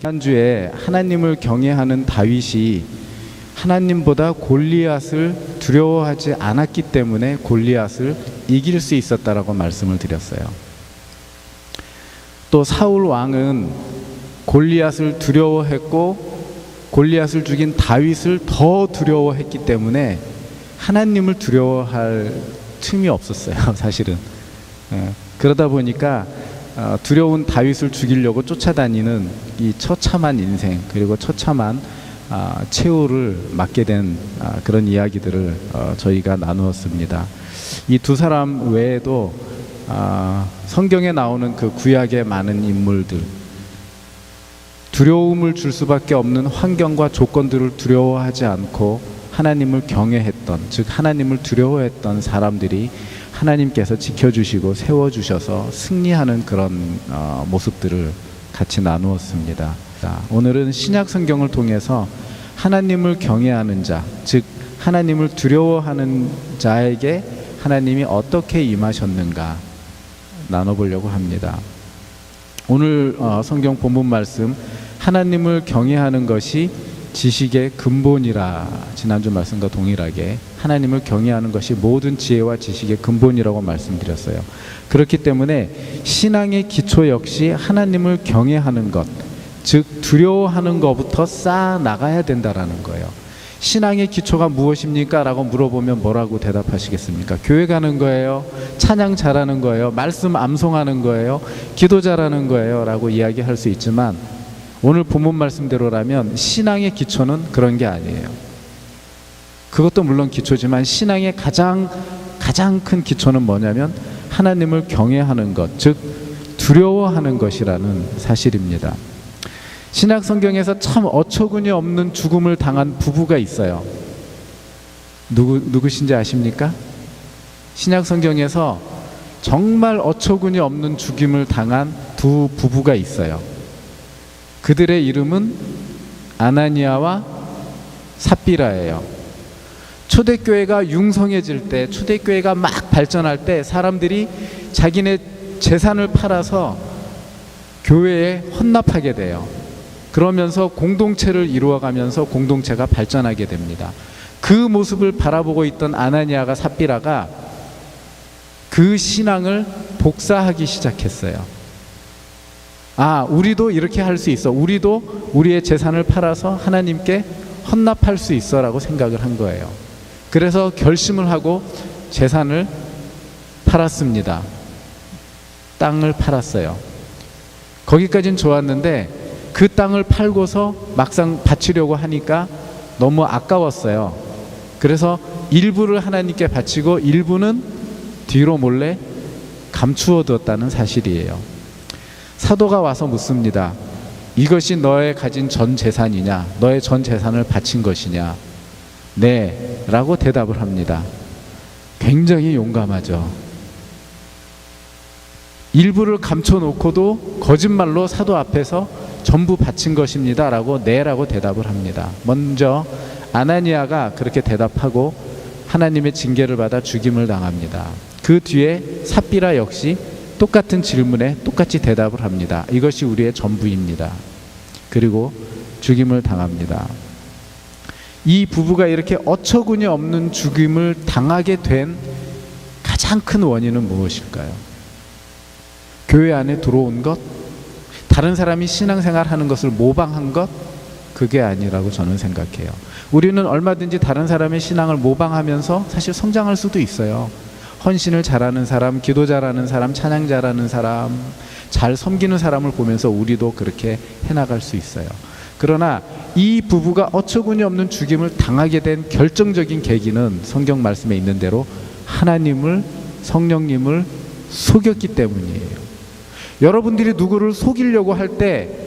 지난주에 하나님을 경외하는 다윗이 하나님보다 골리앗을 두려워하지 않았기 때문에 골리앗을 이길 수 있었다라고 말씀을 드렸어요. 또 사울 왕은 골리앗을 두려워했고 골리앗을 죽인 다윗을 더 두려워했기 때문에 하나님을 두려워할 틈이 없었어요. 사실은. 그러다 보니까 두려운 다윗을 죽이려고 쫓아다니는 이 처참한 인생, 그리고 처참한 최후를 맞게 된 그런 이야기들을 저희가 나누었습니다. 이 두 사람 외에도 성경에 나오는 그 구약의 많은 인물들, 두려움을 줄 수밖에 없는 환경과 조건들을 두려워하지 않고 하나님을 경외했던, 즉 하나님을 두려워했던 사람들이 하나님께서 지켜주시고 세워주셔서 승리하는 그런 모습들을 같이 나누었습니다. 오늘은 신약 성경을 통해서 하나님을 경외하는 자, 즉 하나님을 두려워하는 자에게 하나님이 어떻게 임하셨는가 나눠보려고 합니다. 오늘 성경 본문 말씀, 하나님을 경외하는 것이 지식의 근본이라, 지난주 말씀과 동일하게 하나님을 경외하는 것이 모든 지혜와 지식의 근본이라고 말씀드렸어요. 그렇기 때문에 신앙의 기초 역시 하나님을 경외하는 것, 즉 두려워하는 것부터 쌓아 나가야 된다라는 거예요. 신앙의 기초가 무엇입니까? 라고 물어보면 뭐라고 대답하시겠습니까? 교회 가는 거예요? 찬양 잘하는 거예요? 말씀 암송하는 거예요? 기도 잘하는 거예요? 라고 이야기할 수 있지만 오늘 본문 말씀대로라면 신앙의 기초는 그런 게 아니에요. 그것도 물론 기초지만 신앙의 가장 큰 기초는 뭐냐면 하나님을 경외하는 것, 즉 두려워하는 것이라는 사실입니다. 신약 성경에서 참 어처구니 없는 죽음을 당한 부부가 있어요. 누구신지 아십니까? 신약 성경에서 정말 어처구니 없는 죽임을 당한 두 부부가 있어요. 그들의 이름은 아나니아와 삽비라예요. 초대교회가 융성해질 때, 초대교회가 막 발전할 때 사람들이 자기네 재산을 팔아서 교회에 헌납하게 돼요. 그러면서 공동체를 이루어가면서 공동체가 발전하게 됩니다. 그 모습을 바라보고 있던 아나니아가 삽비라가 그 신앙을 복사하기 시작했어요. 우리도 이렇게 할 수 있어. 우리도 우리의 재산을 팔아서 하나님께 헌납할 수 있어 라고 생각을 한 거예요. 그래서 결심을 하고 재산을 팔았습니다. 땅을 팔았어요. 거기까진 좋았는데 그 땅을 팔고서 막상 바치려고 하니까 너무 아까웠어요. 그래서 일부를 하나님께 바치고 일부는 뒤로 몰래 감추어 두었다는 사실이에요. 사도가 와서 묻습니다. 이것이 너의 가진 전 재산이냐? 너의 전 재산을 바친 것이냐? 네, 라고 대답을 합니다. 굉장히 용감하죠. 일부를 감춰놓고도 거짓말로 사도 앞에서 전부 바친 것입니다 라고 네 라고 대답을 합니다. 먼저 아나니아가 그렇게 대답하고 하나님의 징계를 받아 죽임을 당합니다. 그 뒤에 삽비라 역시 똑같은 질문에 똑같이 대답을 합니다. 이것이 우리의 전부입니다. 그리고 죽임을 당합니다. 이 부부가 이렇게 어처구니 없는 죽임을 당하게 된 가장 큰 원인은 무엇일까요? 교회 안에 들어온 것? 다른 사람이 신앙생활 하는 것을 모방한 것? 그게 아니라고 저는 생각해요. 우리는 얼마든지 다른 사람의 신앙을 모방하면서 사실 성장할 수도 있어요. 헌신을 잘하는 사람, 기도 잘하는 사람, 찬양 잘하는 사람, 잘 섬기는 사람을 보면서 우리도 그렇게 해나갈 수 있어요. 그러나 이 부부가 어처구니 없는 죽임을 당하게 된 결정적인 계기는 성경 말씀에 있는 대로 하나님을, 성령님을 속였기 때문이에요. 여러분들이 누구를 속이려고 할 때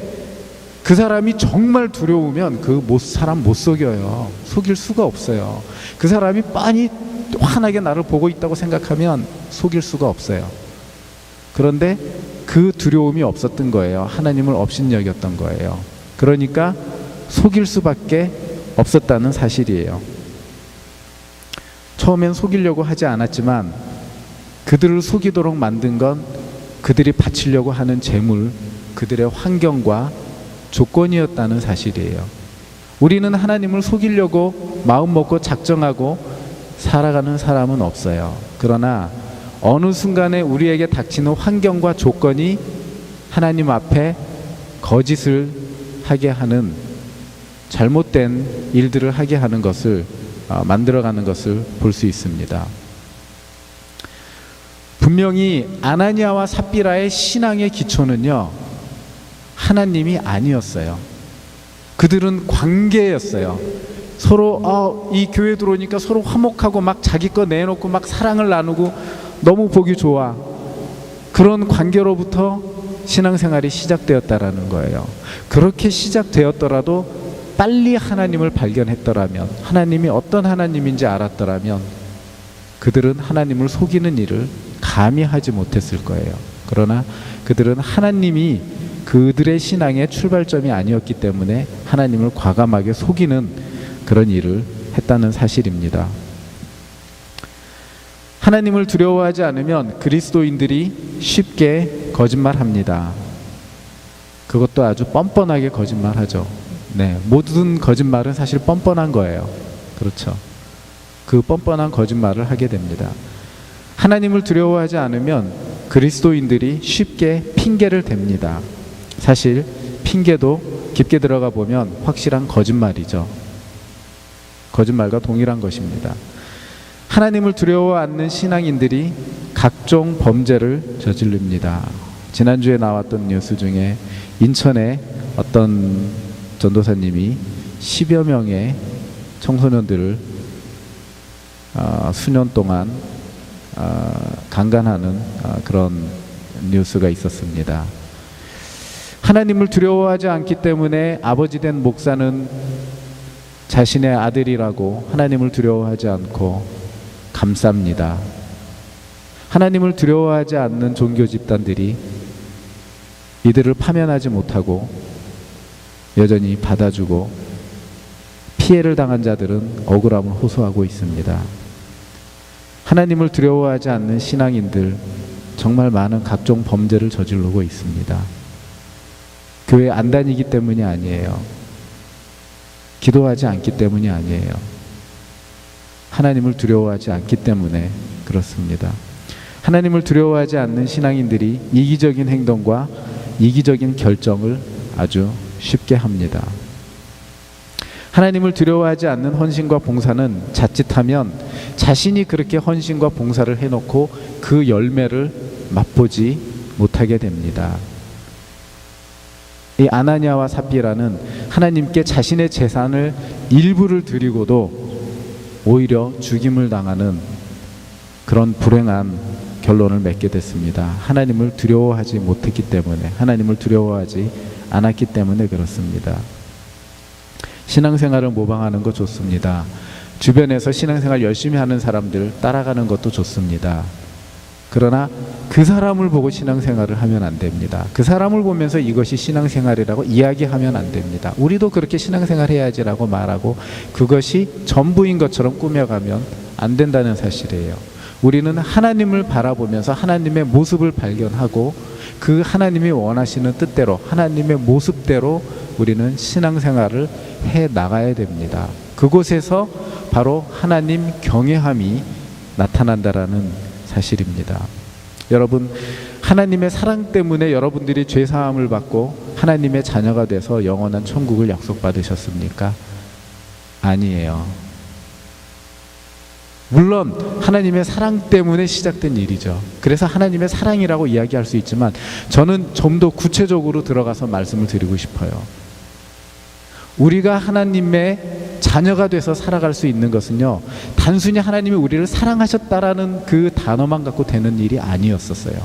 그 사람이 정말 두려우면 그 사람 못 속여요. 속일 수가 없어요. 그 사람이 빤히 환하게 나를 보고 있다고 생각하면 속일 수가 없어요. 그런데 그 두려움이 없었던 거예요. 하나님을 업신여겼던 거예요. 그러니까 속일 수밖에 없었다는 사실이에요. 처음엔 속이려고 하지 않았지만 그들을 속이도록 만든 건 그들이 바치려고 하는 재물, 그들의 환경과 조건이었다는 사실이에요. 우리는 하나님을 속이려고 마음 먹고 작정하고 살아가는 사람은 없어요. 그러나 어느 순간에 우리에게 닥치는 환경과 조건이 하나님 앞에 거짓을 하게 하는, 잘못된 일들을 하게 하는 것을 만들어가는 것을 볼 수 있습니다. 분명히 아나니아와 삽비라의 신앙의 기초는요, 하나님이 아니었어요. 그들은 관계였어요. 서로 이 교회 들어오니까 서로 화목하고 막 자기 거 내놓고 막 사랑을 나누고 너무 보기 좋아. 그런 관계로부터 신앙생활이 시작되었다라는 거예요. 그렇게 시작되었더라도 빨리 하나님을 발견했더라면, 하나님이 어떤 하나님인지 알았더라면 그들은 하나님을 속이는 일을 감히 하지 못했을 거예요. 그러나 그들은 하나님이 그들의 신앙의 출발점이 아니었기 때문에 하나님을 과감하게 속이는 그런 일을 했다는 사실입니다. 하나님을 두려워하지 않으면 그리스도인들이 쉽게 거짓말합니다. 그것도 아주 뻔뻔하게 거짓말하죠. 네, 모든 거짓말은 사실 뻔뻔한 거예요. 그렇죠. 그 뻔뻔한 거짓말을 하게 됩니다. 하나님을 두려워하지 않으면 그리스도인들이 쉽게 핑계를 댑니다. 사실 핑계도 깊게 들어가 보면 확실한 거짓말이죠. 거짓말과 동일한 것입니다. 하나님을 두려워 않는 신앙인들이 각종 범죄를 저지릅니다. 지난주에 나왔던 뉴스 중에 인천에 어떤 전도사님이 10여 명의 청소년들을 수년 동안 강간하는 그런 뉴스가 있었습니다. 하나님을 두려워하지 않기 때문에 아버지 된 목사는 자신의 아들이라고 하나님을 두려워하지 않고 감쌉니다. 하나님을 두려워하지 않는 종교 집단들이 이들을 파면하지 못하고 여전히 받아주고 피해를 당한 자들은 억울함을 호소하고 있습니다. 하나님을 두려워하지 않는 신앙인들 정말 많은 각종 범죄를 저지르고 있습니다. 교회 안 다니기 때문이 아니에요. 기도하지 않기 때문이 아니에요. 하나님을 두려워하지 않기 때문에 그렇습니다. 하나님을 두려워하지 않는 신앙인들이 이기적인 행동과 이기적인 결정을 아주 쉽게 합니다. 하나님을 두려워하지 않는 헌신과 봉사는 자칫하면 자신이 그렇게 헌신과 봉사를 해놓고 그 열매를 맛보지 못하게 됩니다. 이 아나니아와 삽비라는 하나님께 자신의 재산을 일부를 드리고도 오히려 죽임을 당하는 그런 불행한 결론을 맺게 됐습니다. 하나님을 두려워하지 못했기 때문에, 하나님을 두려워하지 않았기 때문에 그렇습니다. 신앙생활을 모방하는 거 좋습니다. 주변에서 신앙생활 열심히 하는 사람들 따라가는 것도 좋습니다. 그러나 그 사람을 보고 신앙생활을 하면 안 됩니다. 그 사람을 보면서 이것이 신앙생활이라고 이야기하면 안 됩니다. 우리도 그렇게 신앙생활 해야지라고 말하고 그것이 전부인 것처럼 꾸며가면 안 된다는 사실이에요. 우리는 하나님을 바라보면서 하나님의 모습을 발견하고 그 하나님이 원하시는 뜻대로 하나님의 모습대로 우리는 신앙생활을 해 나가야 됩니다. 그곳에서 바로 하나님 경외함이 나타난다라는 사실입니다. 여러분, 하나님의 사랑 때문에 여러분들이 죄사함을 받고 하나님의 자녀가 돼서 영원한 천국을 약속받으셨습니까? 아니에요. 물론 하나님의 사랑 때문에 시작된 일이죠. 그래서 하나님의 사랑이라고 이야기할 수 있지만 저는 좀 더 구체적으로 들어가서 말씀을 드리고 싶어요. 우리가 하나님의 자녀가 돼서 살아갈 수 있는 것은요, 단순히 하나님이 우리를 사랑하셨다라는 그 단어만 갖고 되는 일이 아니었었어요.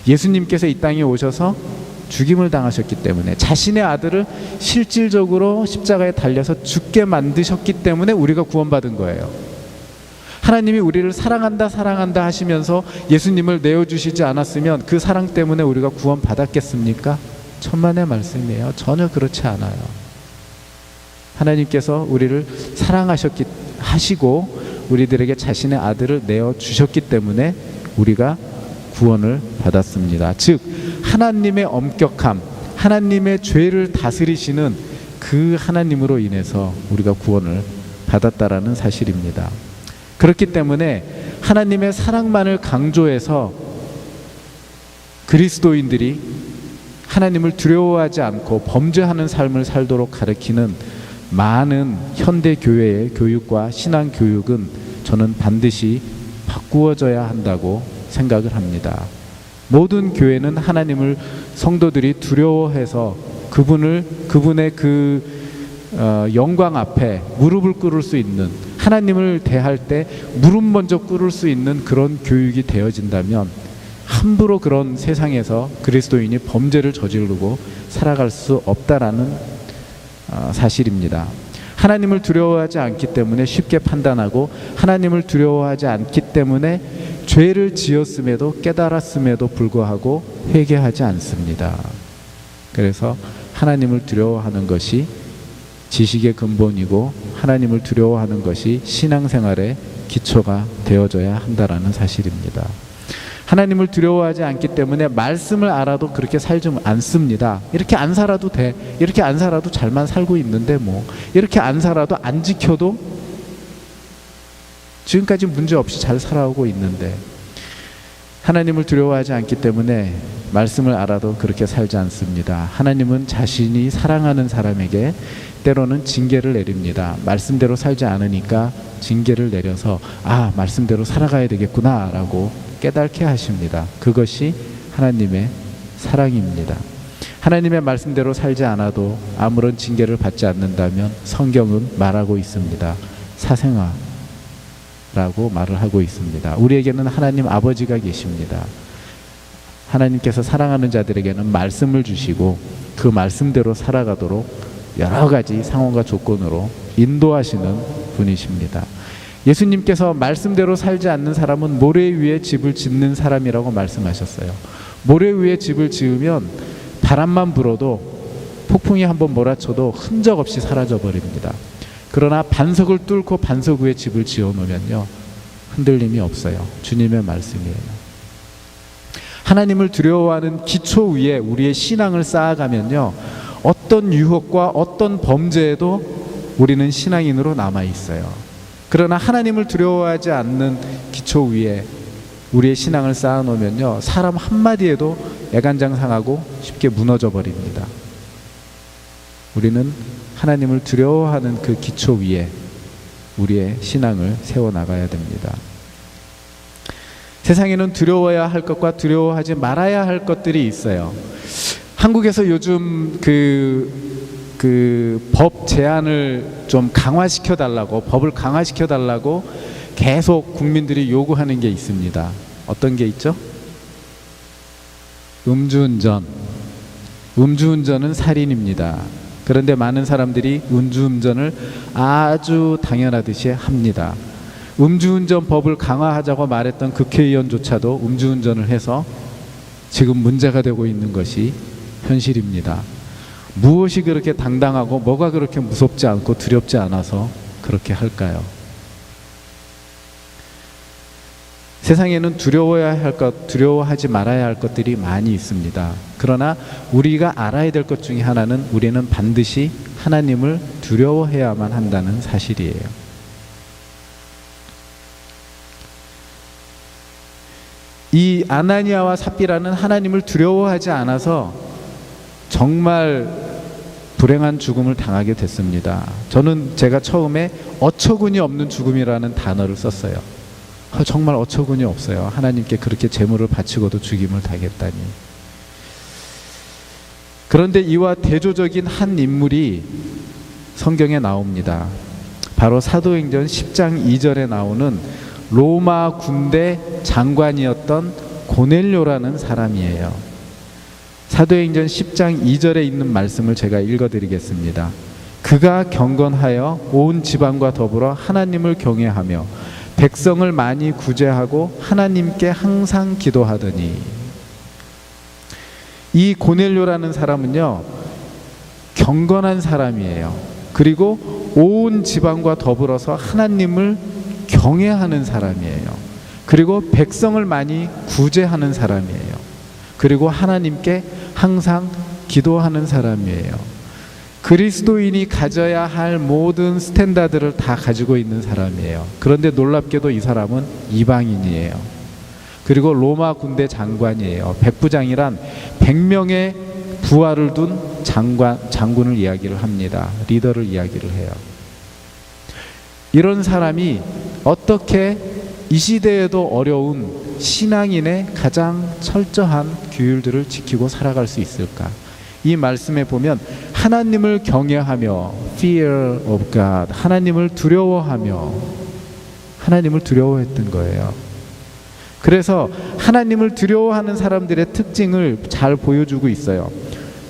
예수님께서 이 땅에 오셔서 죽임을 당하셨기 때문에, 자신의 아들을 실질적으로 십자가에 달려서 죽게 만드셨기 때문에 우리가 구원받은 거예요. 하나님이 우리를 사랑한다 사랑한다 하시면서 예수님을 내어주시지 않았으면 그 사랑 때문에 우리가 구원받았겠습니까? 천만의 말씀이에요. 전혀 그렇지 않아요. 하나님께서 우리를 사랑하시고 우리들에게 자신의 아들을 내어주셨기 때문에 우리가 구원을 받았습니다. 즉 하나님의 엄격함, 하나님의 죄를 다스리시는 그 하나님으로 인해서 우리가 구원을 받았다라는 사실입니다. 그렇기 때문에 하나님의 사랑만을 강조해서 그리스도인들이 하나님을 두려워하지 않고 범죄하는 삶을 살도록 가르치는 많은 현대 교회의 교육과 신앙 교육은 저는 반드시 바꾸어져야 한다고 생각을 합니다. 모든 교회는 하나님을 성도들이 두려워해서 그분의 영광 앞에 무릎을 꿇을 수 있는, 하나님을 대할 때 무릎 먼저 꿇을 수 있는 그런 교육이 되어진다면 함부로 그런 세상에서 그리스도인이 범죄를 저지르고 살아갈 수 없다라는 사실입니다. 하나님을 두려워하지 않기 때문에 쉽게 판단하고, 하나님을 두려워하지 않기 때문에 죄를 지었음에도 깨달았음에도 불구하고 회개하지 않습니다. 그래서 하나님을 두려워하는 것이 지식의 근본이고, 하나님을 두려워하는 것이 신앙생활의 기초가 되어져야 한다라는 사실입니다. 하나님을 두려워하지 않기 때문에 말씀을 알아도 그렇게 살지 않습니다. 이렇게 안 살아도 돼. 이렇게 안 살아도 잘만 살고 있는데 뭐. 이렇게 안 살아도 안 지켜도 지금까지 문제 없이 잘 살아오고 있는데, 하나님을 두려워하지 않기 때문에 말씀을 알아도 그렇게 살지 않습니다. 하나님은 자신이 사랑하는 사람에게 때로는 징계를 내립니다. 말씀대로 살지 않으니까 징계를 내려서 말씀대로 살아가야 되겠구나 라고 깨닫게 하십니다. 그것이 하나님의 사랑입니다. 하나님의 말씀대로 살지 않아도 아무런 징계를 받지 않는다면 성경은 말하고 있습니다. 사생아라고 말을 하고 있습니다. 우리에게는 하나님 아버지가 계십니다. 하나님께서 사랑하는 자들에게는 말씀을 주시고 그 말씀대로 살아가도록 여러 가지 상황과 조건으로 인도하시는 분이십니다. 예수님께서 말씀대로 살지 않는 사람은 모래 위에 집을 짓는 사람이라고 말씀하셨어요. 모래 위에 집을 지으면 바람만 불어도, 폭풍이 한번 몰아쳐도 흔적 없이 사라져 버립니다. 그러나 반석을 뚫고 반석 위에 집을 지어 놓으면요, 흔들림이 없어요. 주님의 말씀이에요. 하나님을 두려워하는 기초 위에 우리의 신앙을 쌓아가면요, 어떤 유혹과 어떤 범죄에도 우리는 신앙인으로 남아 있어요. 그러나 하나님을 두려워하지 않는 기초 위에 우리의 신앙을 쌓아놓으면요, 사람 한마디에도 애간장상하고 쉽게 무너져 버립니다. 우리는 하나님을 두려워하는 그 기초 위에 우리의 신앙을 세워나가야 됩니다. 세상에는 두려워야 할 것과 두려워하지 말아야 할 것들이 있어요. 한국에서 요즘 법 제한을 좀 강화시켜 달라고, 법을 강화시켜 달라고 계속 국민들이 요구하는 게 있습니다. 어떤 게 있죠? 음주운전. 음주운전은 살인입니다. 그런데 많은 사람들이 음주운전을 아주 당연하듯이 합니다. 음주운전 법을 강화하자고 말했던 국회의원조차도 음주운전을 해서 지금 문제가 되고 있는 것이 현실입니다. 무엇이 그렇게 당당하고 뭐가 그렇게 무섭지 않고 두렵지 않아서 그렇게 할까요? 세상에는 두려워야 할 것, 두려워하지 말아야 할 것들이 많이 있습니다. 그러나 우리가 알아야 될 것 중에 하나는, 우리는 반드시 하나님을 두려워해야만 한다는 사실이에요. 이 아나니아와 삽비라는 하나님을 두려워하지 않아서 정말 불행한 죽음을 당하게 됐습니다. 제가 처음에 어처구니 없는 죽음이라는 단어를 썼어요. 정말 어처구니 없어요. 하나님께 그렇게 제물을 바치고도 죽임을 당했다니. 그런데 이와 대조적인 한 인물이 성경에 나옵니다. 바로 사도행전 10장 2절에 나오는 로마 군대 장관이었던 고넬료라는 사람이에요. 사도행전 10장 2절에 있는 말씀을 제가 읽어드리겠습니다. 그가 경건하여 온 지방과 더불어 하나님을 경외하며 백성을 많이 구제하고 하나님께 항상 기도하더니. 이 고넬료라는 사람은요, 경건한 사람이에요. 그리고 온 지방과 더불어서 하나님을 경외하는 사람이에요. 그리고 백성을 많이 구제하는 사람이에요. 그리고 하나님께 항상 기도하는 사람이에요. 그리스도인이 가져야 할 모든 스탠다드를 다 가지고 있는 사람이에요. 그런데 놀랍게도 이 사람은 이방인이에요. 그리고 로마 군대 장관이에요. 백부장이란 100명의 부하를 둔 장군을 이야기를 합니다. 리더를 이야기를 해요. 이런 사람이 어떻게 이 시대에도 어려운 신앙인의 가장 철저한 규율들을 지키고 살아갈 수 있을까? 이 말씀에 보면 하나님을 경외하며 fear of God, 하나님을 두려워하며, 하나님을 두려워했던 거예요. 그래서 하나님을 두려워하는 사람들의 특징을 잘 보여주고 있어요.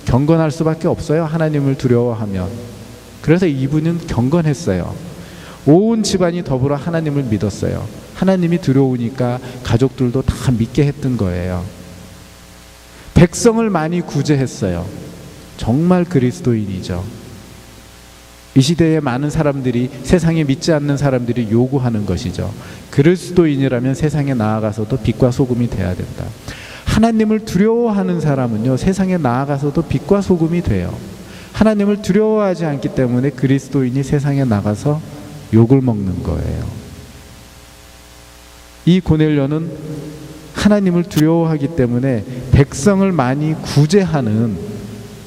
경건할 수밖에 없어요, 하나님을 두려워하면. 그래서 이분은 경건했어요. 온 집안이 더불어 하나님을 믿었어요. 하나님이 두려우니까 가족들도 다 믿게 했던 거예요. 백성을 많이 구제했어요. 정말 그리스도인이죠. 이 시대에 많은 사람들이, 세상에 믿지 않는 사람들이 요구하는 것이죠. 그리스도인이라면 세상에 나아가서도 빛과 소금이 돼야 된다. 하나님을 두려워하는 사람은요, 세상에 나아가서도 빛과 소금이 돼요. 하나님을 두려워하지 않기 때문에 그리스도인이 세상에 나가서 욕을 먹는 거예요. 이 고넬료는 하나님을 두려워하기 때문에 백성을 많이 구제하는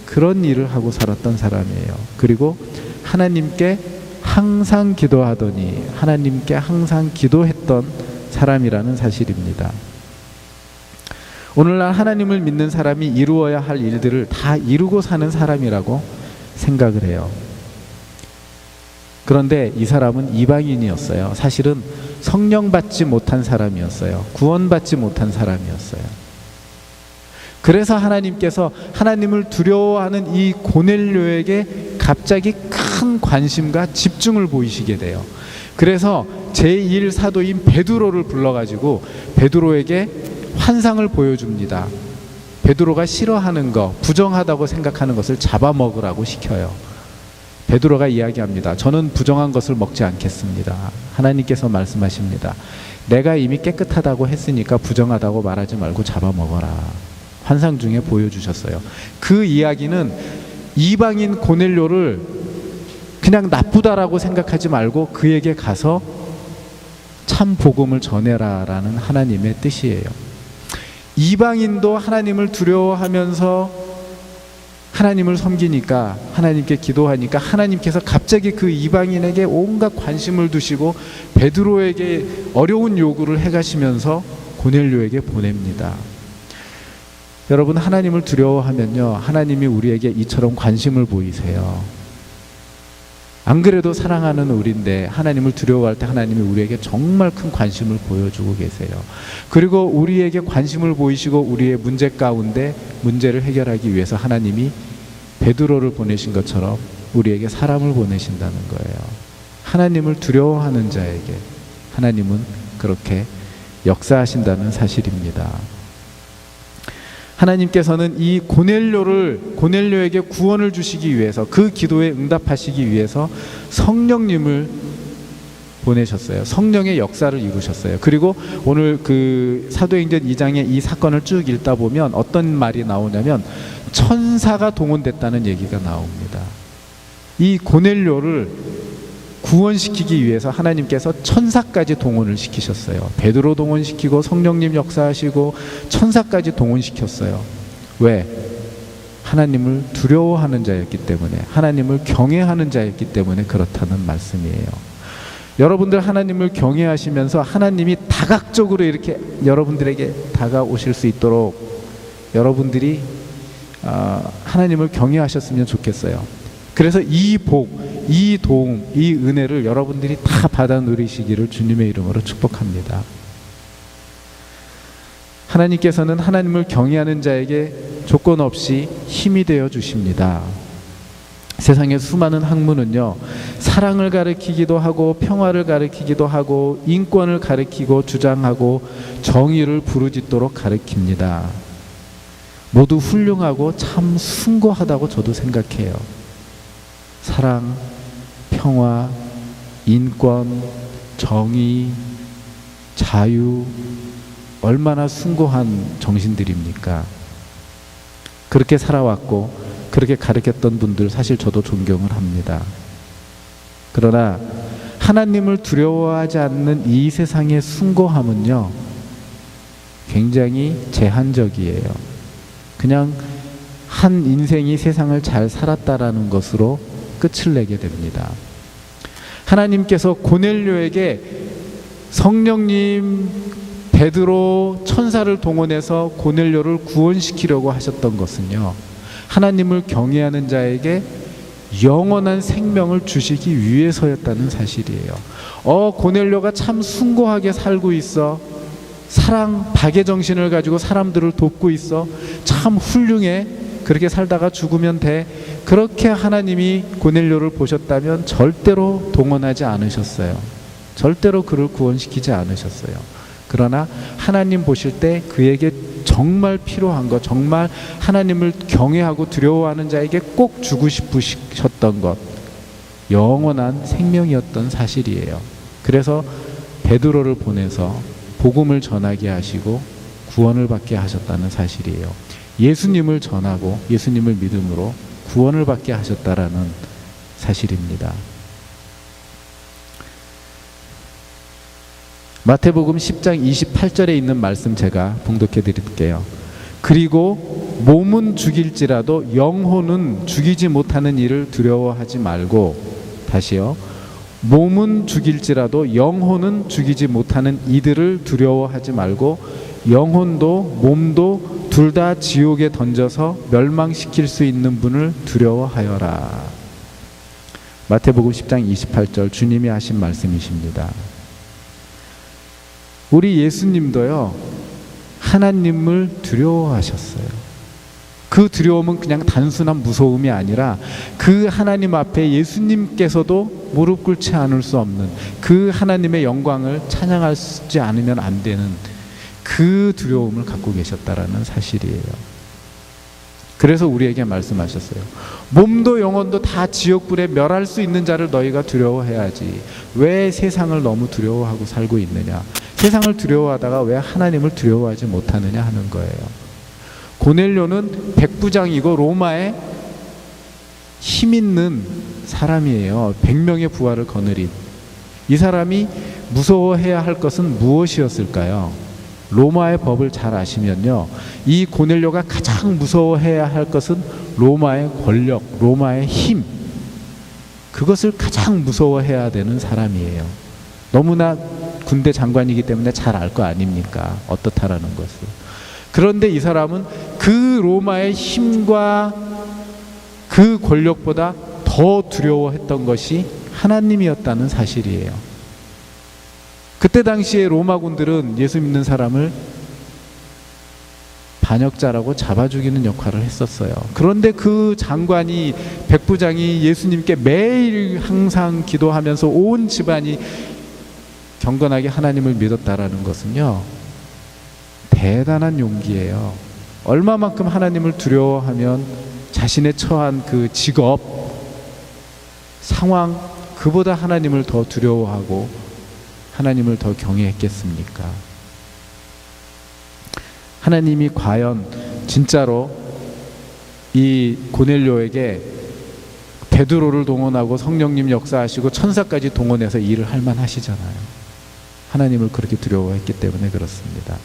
그런 일을 하고 살았던 사람이에요. 그리고 하나님께 항상 기도하더니, 하나님께 항상 기도했던 사람이라는 사실입니다. 오늘날 하나님을 믿는 사람이 이루어야 할 일들을 다 이루고 사는 사람이라고 생각을 해요. 그런데 이 사람은 이방인이었어요. 사실은 성령 받지 못한 사람이었어요. 구원받지 못한 사람이었어요. 그래서 하나님께서 하나님을 두려워하는 이 고넬료에게 갑자기 큰 관심과 집중을 보이시게 돼요. 그래서 제1사도인 베드로를 불러가지고 베드로에게 환상을 보여줍니다. 베드로가 싫어하는 거, 부정하다고 생각하는 것을 잡아먹으라고 시켜요. 베드로가 이야기합니다. 저는 부정한 것을 먹지 않겠습니다. 하나님께서 말씀하십니다. 내가 이미 깨끗하다고 했으니까 부정하다고 말하지 말고 잡아먹어라. 환상 중에 보여주셨어요. 그 이야기는 이방인 고넬료를 그냥 나쁘다라고 생각하지 말고 그에게 가서 참 복음을 전해라라는 하나님의 뜻이에요. 이방인도 하나님을 두려워하면서 하나님을 섬기니까, 하나님께 기도하니까 하나님께서 갑자기 그 이방인에게 온갖 관심을 두시고 베드로에게 어려운 요구를 해가시면서 고넬료에게 보냅니다. 여러분, 하나님을 두려워하면요, 하나님이 우리에게 이처럼 관심을 보이세요. 안 그래도 사랑하는 우리인데 하나님을 두려워할 때 하나님이 우리에게 정말 큰 관심을 보여주고 계세요. 그리고 우리에게 관심을 보이시고 우리의 문제 가운데 문제를 해결하기 위해서 하나님이 베드로를 보내신 것처럼 우리에게 사람을 보내신다는 거예요. 하나님을 두려워하는 자에게 하나님은 그렇게 역사하신다는 사실입니다. 하나님께서는 이 고넬료에게 구원을 주시기 위해서, 그 기도에 응답하시기 위해서 성령님을 보내셨어요. 성령의 역사를 이루셨어요. 그리고 오늘 그 사도행전 2장의 이 사건을 쭉 읽다 보면 어떤 말이 나오냐면 천사가 동원됐다는 얘기가 나옵니다. 이 고넬료를 구원시키기 위해서 하나님께서 천사까지 동원을 시키셨어요. 베드로 동원시키고 성령님 역사하시고 천사까지 동원시켰어요. 왜? 하나님을 두려워하는 자였기 때문에, 하나님을 경외하는 자였기 때문에 그렇다는 말씀이에요. 여러분들 하나님을 경외하시면서 하나님이 다각적으로 이렇게 여러분들에게 다가오실 수 있도록 여러분들이 하나님을 경외하셨으면 좋겠어요. 그래서 이 복, 이 도움, 이 은혜를 여러분들이 다 받아 누리시기를 주님의 이름으로 축복합니다. 하나님께서는 하나님을 경외하는 자에게 조건 없이 힘이 되어 주십니다. 세상의 수많은 학문은요, 사랑을 가르치기도 하고 평화를 가르치기도 하고 인권을 가르치고 주장하고 정의를 부르짖도록 가르칩니다. 모두 훌륭하고 참 숭고하다고 저도 생각해요. 사랑, 평화, 인권, 정의, 자유, 얼마나 숭고한 정신들입니까? 그렇게 살아왔고 그렇게 가르쳤던 분들 사실 저도 존경을 합니다. 그러나 하나님을 두려워하지 않는 이 세상의 숭고함은요, 굉장히 제한적이에요. 그냥 한 인생이 세상을 잘 살았다라는 것으로 끝을 내게 됩니다. 하나님께서 고넬료에게 성령님, 베드로, 천사를 동원해서 고넬료를 구원시키려고 하셨던 것은요, 하나님을 경외하는 자에게 영원한 생명을 주시기 위해서였다는 사실이에요. 고넬료가 참 숭고하게 살고 있어. 사랑, 박의 정신을 가지고 사람들을 돕고 있어. 참 훌륭해. 그렇게 살다가 죽으면 돼. 그렇게 하나님이 고넬료를 보셨다면 절대로 동원하지 않으셨어요. 절대로 그를 구원시키지 않으셨어요. 그러나 하나님 보실 때 그에게 정말 필요한 것, 정말 하나님을 경외하고 두려워하는 자에게 꼭 주고 싶으셨던 것, 영원한 생명이었던 사실이에요. 그래서 베드로를 보내서 복음을 전하게 하시고 구원을 받게 하셨다는 사실이에요. 예수님을 전하고 예수님을 믿음으로 구원을 받게 하셨다라는 사실입니다. 마태복음 10장 28절에 있는 말씀 제가 봉독해 드릴게요. 그리고 몸은 죽일지라도 영혼은 죽이지 못하는 이를 두려워하지 말고, 다시요. 몸은 죽일지라도 영혼은 죽이지 못하는 이들을 두려워하지 말고 영혼도 몸도 둘 다 지옥에 던져서 멸망시킬 수 있는 분을 두려워하여라. 마태복음 10장 28절 주님이 하신 말씀이십니다. 우리 예수님도요, 하나님을 두려워하셨어요. 그 두려움은 그냥 단순한 무서움이 아니라 그 하나님 앞에 예수님께서도 무릎 꿇지 않을 수 없는, 그 하나님의 영광을 찬양하지 않으면 안 되는 그 두려움을 갖고 계셨다라는 사실이에요. 그래서 우리에게 말씀하셨어요. 몸도 영혼도 다 지옥불에 멸할 수 있는 자를 너희가 두려워해야지. 왜 세상을 너무 두려워하고 살고 있느냐? 세상을 두려워하다가 왜 하나님을 두려워하지 못하느냐 하는 거예요. 고넬료는 백부장이고 로마의 힘 있는 사람이에요. 100명의 부하를 거느린. 이 사람이 무서워해야 할 것은 무엇이었을까요? 로마의 법을 잘 아시면요, 이 고넬료가 가장 무서워해야 할 것은 로마의 권력, 로마의 힘, 그것을 가장 무서워해야 되는 사람이에요. 너무나 군대 장관이기 때문에 잘 알 거 아닙니까? 어떻다라는 것을. 그런데 이 사람은 그 로마의 힘과 그 권력보다 더 두려워했던 것이 하나님이었다는 사실이에요. 그때 당시에 로마군들은 예수 믿는 사람을 반역자라고 잡아 죽이는 역할을 했었어요. 그런데 그 장관이, 백부장이 예수님께 매일 항상 기도하면서 온 집안이 경건하게 하나님을 믿었다라는 것은요, 대단한 용기예요. 얼마만큼 하나님을 두려워하면 자신의 처한 그 직업, 상황, 그보다 하나님을 더 두려워하고 하나님을 더 경외했겠습니까? 하나님이 과연 진짜로 이 고넬료에게 베드로를 동원하고 성령님 역사하시고 천사까지 동원해서 일을 할 만하시잖아요. 하나님을 그렇게 두려워했기 때문에 그렇습니다.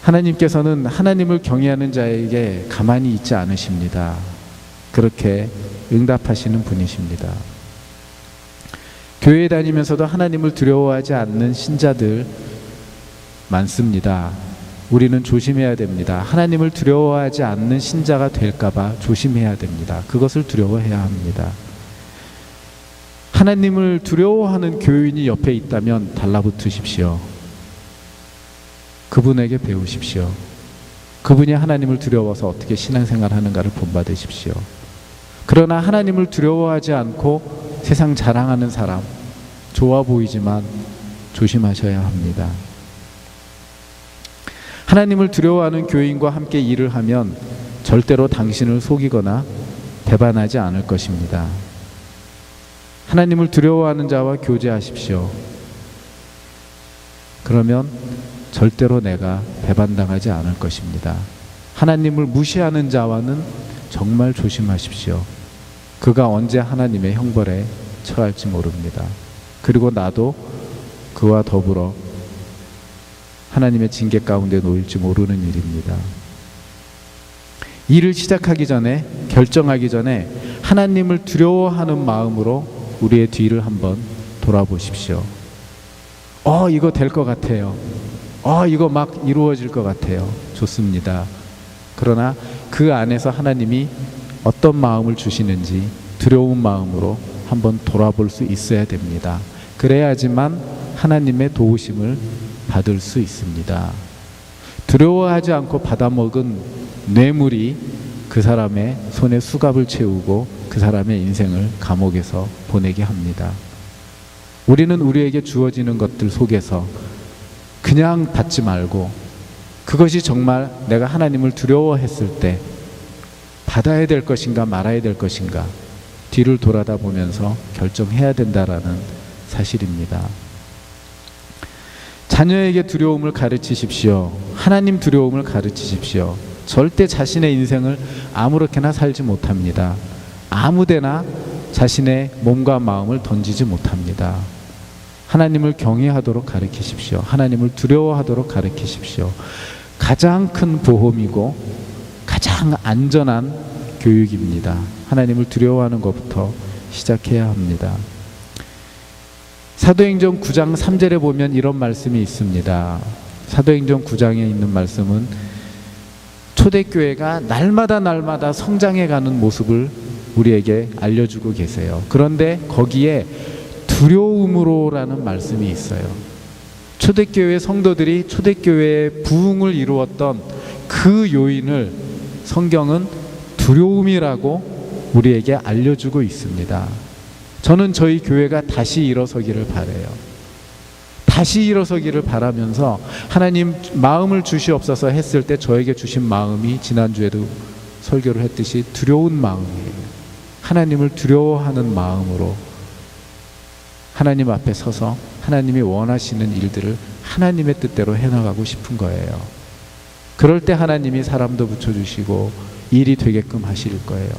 하나님께서는 하나님을 경외하는 자에게 가만히 있지 않으십니다. 그렇게 응답하시는 분이십니다. 교회에 다니면서도 하나님을 두려워하지 않는 신자들 많습니다. 우리는 조심해야 됩니다. 하나님을 두려워하지 않는 신자가 될까봐 조심해야 됩니다. 그것을 두려워해야 합니다. 하나님을 두려워하는 교인이 옆에 있다면 달라붙으십시오. 그분에게 배우십시오. 그분이 하나님을 두려워서 어떻게 신앙생활 하는가를 본받으십시오. 그러나 하나님을 두려워하지 않고 세상 자랑하는 사람, 좋아 보이지만 조심하셔야 합니다. 하나님을 두려워하는 교인과 함께 일을 하면 절대로 당신을 속이거나 배반하지 않을 것입니다. 하나님을 두려워하는 자와 교제하십시오. 그러면 절대로 내가 배반당하지 않을 것입니다. 하나님을 무시하는 자와는 정말 조심하십시오. 그가 언제 하나님의 형벌에 처할지 모릅니다. 그리고 나도 그와 더불어 하나님의 징계 가운데 놓일지 모르는 일입니다. 일을 시작하기 전에, 결정하기 전에 하나님을 두려워하는 마음으로 우리의 뒤를 한번 돌아보십시오. 이거 될 것 같아요. 이거 막 이루어질 것 같아요. 좋습니다. 그러나 그 안에서 하나님이 어떤 마음을 주시는지 두려운 마음으로 한번 돌아볼 수 있어야 됩니다. 그래야지만 하나님의 도우심을 받을 수 있습니다. 두려워하지 않고 받아먹은 뇌물이 그 사람의 손에 수갑을 채우고 그 사람의 인생을 감옥에서 보내게 합니다. 우리는 우리에게 주어지는 것들 속에서 그냥 받지 말고 그것이 정말 내가 하나님을 두려워했을 때 받아야 될 것인가 말아야 될 것인가 뒤를 돌아다 보면서 결정해야 된다라는 사실입니다. 자녀에게 두려움을 가르치십시오. 하나님 두려움을 가르치십시오. 절대 자신의 인생을 아무렇게나 살지 못합니다. 아무데나 자신의 몸과 마음을 던지지 못합니다. 하나님을 경외하도록 가르치십시오. 하나님을 두려워하도록 가르치십시오. 가장 큰 보험이고 가장 안전한 교육입니다. 하나님을 두려워하는 것부터 시작해야 합니다. 사도행전 9장 3절에 보면 이런 말씀이 있습니다. 사도행전 9장에 있는 말씀은 초대교회가 날마다 성장해가는 모습을 우리에게 알려주고 계세요. 그런데 거기에 두려움으로라는 말씀이 있어요. 초대교회 성도들이 초대교회의 부흥을 이루었던 그 요인을 성경은 두려움이라고 우리에게 알려주고 있습니다. 저는 저희 교회가 다시 일어서기를 바라요. 다시 일어서기를 바라면서 하나님 마음을 주시옵소서 했을 때 저에게 주신 마음이 지난주에도 설교를 했듯이 두려운 마음이에요. 하나님을 두려워하는 마음으로 하나님 앞에 서서 하나님이 원하시는 일들을 하나님의 뜻대로 해나가고 싶은 거예요. 그럴 때 하나님이 사람도 붙여주시고 일이 되게끔 하실 거예요.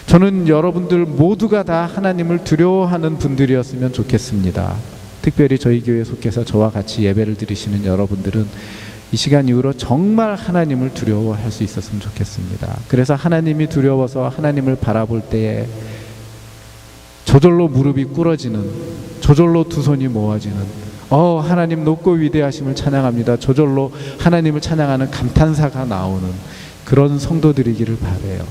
저는 여러분들 모두가 다 하나님을 두려워하는 분들이었으면 좋겠습니다. 특별히 저희 교회에 속해서 저와 같이 예배를 드리시는 여러분들은 이 시간 이후로 정말 하나님을 두려워할 수 있었으면 좋겠습니다. 그래서 하나님이 두려워서 하나님을 바라볼 때에 저절로 무릎이 꿇어지는, 저절로 두 손이 모아지는, 하나님 높고 위대하심을 찬양합니다. 저절로 하나님을 찬양하는 감탄사가 나오는 그런 성도들이기를 바라요.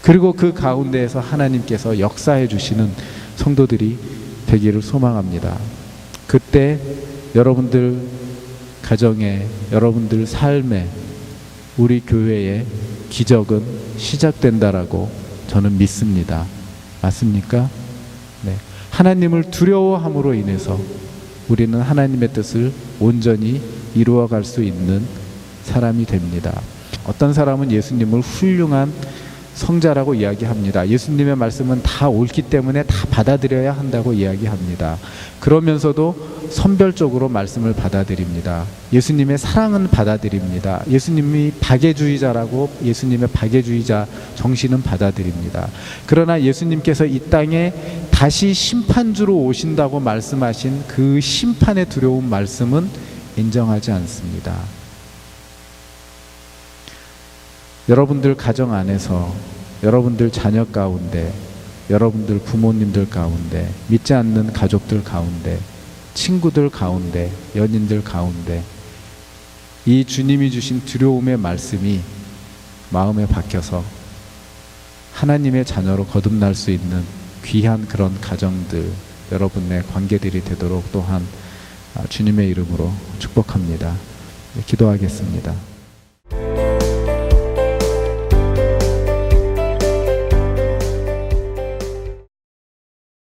그리고 그 가운데에서 하나님께서 역사해 주시는 성도들이 되기를 소망합니다. 그때 여러분들 가정에, 여러분들 삶에, 우리 교회에 기적은 시작된다라고 저는 믿습니다. 맞습니까? 네. 하나님을 두려워함으로 인해서 우리는 하나님의 뜻을 온전히 이루어갈 수 있는 사람이 됩니다. 어떤 사람은 예수님을 훌륭한 성자라고 이야기합니다. 예수님의 말씀은 다 옳기 때문에 다 받아들여야 한다고 이야기합니다. 그러면서도 선별적으로 말씀을 받아들입니다. 예수님의 사랑은 받아들입니다. 예수님이 박애주의자라고 예수님의 박애주의자 정신은 받아들입니다. 그러나 예수님께서 이 땅에 다시 심판주로 오신다고 말씀하신 그 심판의 두려운 말씀은 인정하지 않습니다. 여러분들 가정 안에서, 여러분들 자녀 가운데, 여러분들 부모님들 가운데, 믿지 않는 가족들 가운데, 친구들 가운데, 연인들 가운데 이 주님이 주신 두려움의 말씀이 마음에 박혀서 하나님의 자녀로 거듭날 수 있는 귀한 그런 가정들, 여러분의 관계들이 되도록 또한 주님의 이름으로 축복합니다. 기도하겠습니다.